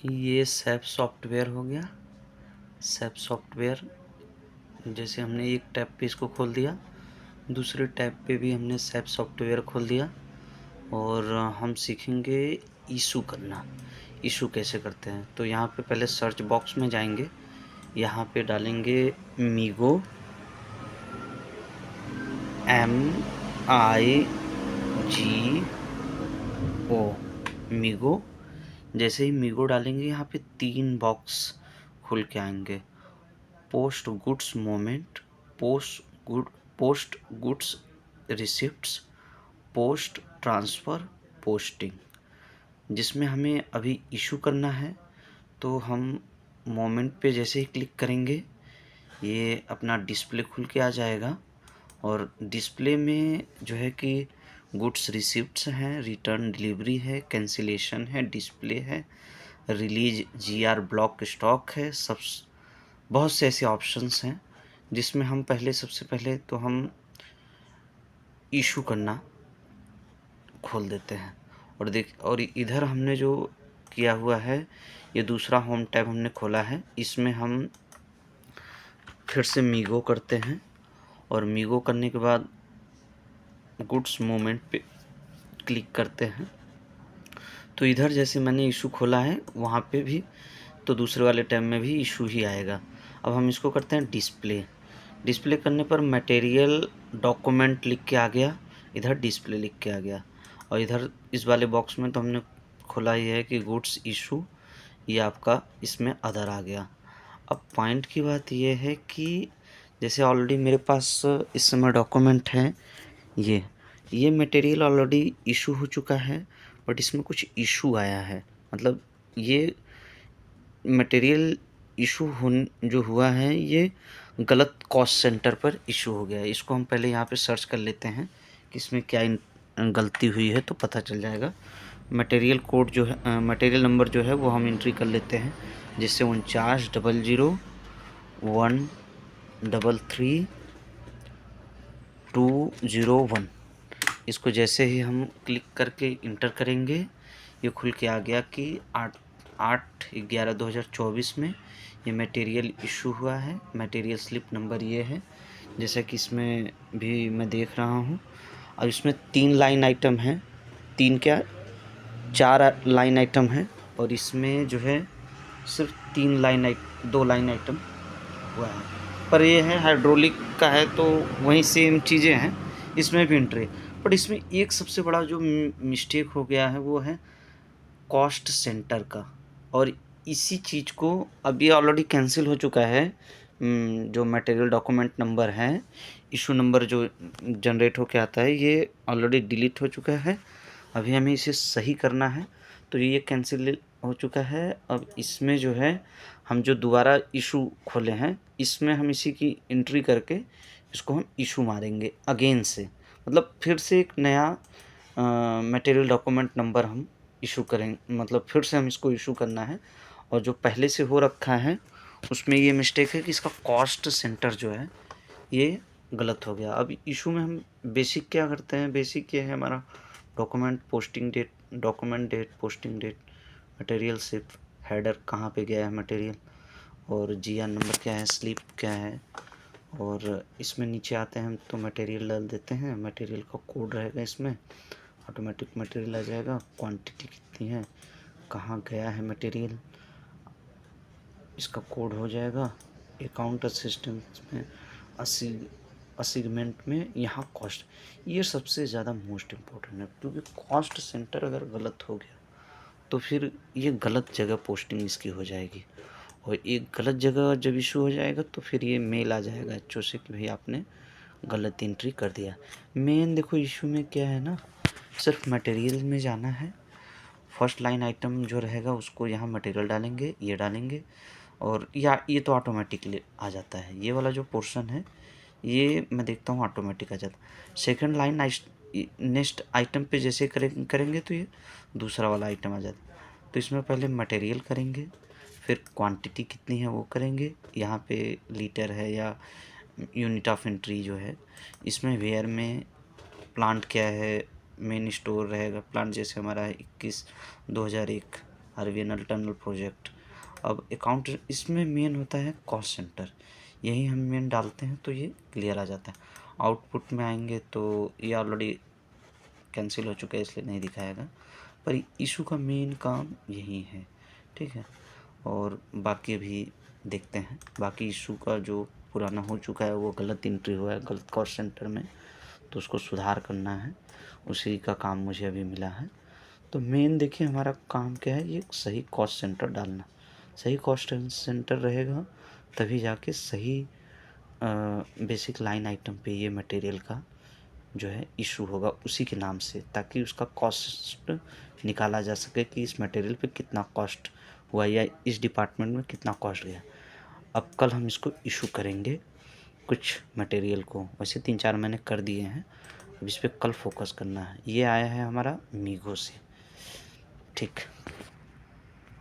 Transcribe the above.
ये SAP software हो गया। सैप सॉफ्टवेयर जैसे हमने एक टैब पे इसको खोल दिया, दूसरे टैब पे भी हमने सैप सॉफ्टवेयर खोल दिया और हम सीखेंगे इशू करना। इशू कैसे करते हैं, तो यहाँ पे पहले सर्च बॉक्स में जाएंगे, यहाँ पे डालेंगे मीगो MIGO मीगो। जैसे ही मीगो डालेंगे यहाँ पे 3 बॉक्स खुल के आएंगे। Post goods moment, post goods receipts, post transfer, posting. जिसमें हमें अभी इशू करना है तो हम मोमेंट पे जैसे ही क्लिक करेंगे ये अपना डिस्प्ले खुल के आ जाएगा और डिस्प्ले में जो है कि गुड्स रिसिप्ट्स हैं, रिटर्न डिलीवरी है, कैंसिलेशन है, डिस्प्ले है, रिलीज GR ब्लॉक स्टॉक है, सब बहुत से ऐसे ऑप्शंस हैं जिसमें हम सबसे पहले तो हम इशू करना खोल देते हैं। और इधर हमने जो किया हुआ है ये दूसरा होम टैब हमने खोला है, इसमें हम फिर से मीगो करते हैं और मीगो करने के बाद गुड्स मूवमेंट पे क्लिक करते हैं। तो इधर जैसे मैंने इशू खोला है वहाँ पे भी तो दूसरे वाले टैब में भी इशू ही आएगा। अब हम इसको करते हैं डिस्प्ले। डिस्प्ले करने पर मटेरियल डॉक्यूमेंट लिख के आ गया, इधर डिस्प्ले लिख के आ गया और इधर इस वाले बॉक्स में तो हमने खोला ही है कि गुड्स इशू, ये आपका इसमें अदर आ गया। अब पॉइंट की बात ये है कि जैसे ऑलरेडी मेरे पास इस समय डॉक्यूमेंट है, ये मटेरियल ऑलरेडी इशू हो चुका है बट इसमें कुछ इशू आया है। मतलब ये मटेरियल इशू जो हुआ है ये गलत कॉस्ट सेंटर पर इशू हो गया है। इसको हम पहले यहाँ पे सर्च कर लेते हैं कि इसमें क्या गलती हुई है तो पता चल जाएगा। मटेरियल कोड जो है, मटेरियल नंबर जो है वो हम एंट्री कर लेते हैं, जिससे 4900133201। इसको जैसे ही हम क्लिक करके इंटर करेंगे ये खुल के आ गया कि 8/11/2024 में ये मटेरियल इशू हुआ है। मटेरियल स्लिप नंबर ये है, जैसा कि इसमें भी मैं देख रहा हूँ। अब इसमें 3 लाइन आइटम हैं, 3 क्या 4 लाइन आइटम है और इसमें जो है सिर्फ 2 लाइन आइटम हुआ है। पर ये है हाइड्रोलिक का है तो वही सेम चीज़ें हैं, इसमें भी एंट्री। बट इसमें एक सबसे बड़ा जो मिस्टेक हो गया है वो है कॉस्ट सेंटर का, और इसी चीज़ को अब ये ऑलरेडी कैंसिल हो चुका है। जो मटेरियल डॉक्यूमेंट नंबर है, इशू नंबर जो जनरेट होके आता है ये ऑलरेडी डिलीट हो चुका है। अभी हमें इसे सही करना है तो ये कैंसिल हो चुका है। अब इसमें जो है हम जो दोबारा इशू खोले हैं इसमें हम इसी की एंट्री करके इसको हम इशू मारेंगे अगेन से, मतलब फिर से एक नया मटेरियल डॉक्यूमेंट नंबर हम इशू करेंगे, मतलब फिर से हम इसको इशू करना है। और जो पहले से हो रखा है उसमें ये मिस्टेक है कि इसका कॉस्ट सेंटर जो है ये गलत हो गया। अब इशू में हम बेसिक क्या करते हैं, बेसिक ये है हमारा document posting date, document date, posting date, material सिर्फ हेडर कहाँ पे गया है मटेरियल, और GR नंबर क्या है, स्लिप क्या है, और इसमें नीचे आते हैं हम तो मटेरियल डाल देते हैं। मटेरियल का कोड रहेगा, इसमें ऑटोमेटिक मटेरियल आ जाएगा, क्वांटिटी कितनी है, कहाँ गया है मटेरियल, इसका कोड हो जाएगा। अकाउंट असिस्टेंट में असीगमेंट में यहाँ कॉस्ट, ये सबसे ज़्यादा मोस्ट इम्पोर्टेंट है क्योंकि कॉस्ट सेंटर अगर गलत हो गया तो फिर ये गलत जगह पोस्टिंग इसकी हो जाएगी, और एक गलत जगह जब इशू हो जाएगा तो फिर ये मेल आ जाएगा HO से कि भाई आपने गलत एंट्री कर दिया। मेन देखो इशू में क्या है ना, सिर्फ मटेरियल में जाना है, फर्स्ट लाइन आइटम जो रहेगा उसको यहाँ मटेरियल डालेंगे, ये डालेंगे, और ये तो ऑटोमेटिकली आ जाता है। ये वाला जो पोर्शन है ये मैं देखता हूँ ऑटोमेटिक आ जाता है। सेकंड लाइन नेक्स्ट आइटम पे जैसे करेंगे तो ये दूसरा वाला आइटम आ जाता है। तो इसमें पहले मटेरियल करेंगे, फिर क्वांटिटी कितनी है वो करेंगे, यहाँ पे लीटर है या यूनिट ऑफ एंट्री जो है, इसमें वेयर में प्लांट क्या है, मेन स्टोर रहेगा प्लांट, जैसे हमारा है 21/2001 आरवीएनएल टनल प्रोजेक्ट। अब अकाउंट इसमें मेन होता है कॉस्ट सेंटर, यही हम मेन डालते हैं तो ये क्लियर आ जाता है। आउटपुट में आएंगे तो ये ऑलरेडी कैंसिल हो चुका है इसलिए नहीं दिखाएगा, पर इशू का मेन काम यही है, ठीक है। और बाकी भी देखते हैं, बाकी इशू का जो पुराना हो चुका है वो गलत एंट्री हुआ है गलत कॉस्ट सेंटर में, तो उसको सुधार करना है, उसी का काम मुझे अभी मिला है। तो मेन देखिए हमारा काम क्या है, ये सही कॉस्ट सेंटर डालना। सही कॉस्ट सेंटर रहेगा तभी जाके सही बेसिक लाइन आइटम पे ये मटेरियल का जो है इशू होगा उसी के नाम से, ताकि उसका कॉस्ट निकाला जा सके कि इस मटेरियल पे कितना कॉस्ट हुआ या इस डिपार्टमेंट में कितना कॉस्ट गया। अब कल हम इसको इशू करेंगे कुछ मटेरियल को, वैसे 3-4 मैंने कर दिए हैं, अब इस पर कल फोकस करना है। ये आया है हमारा मीगो से, ठीक।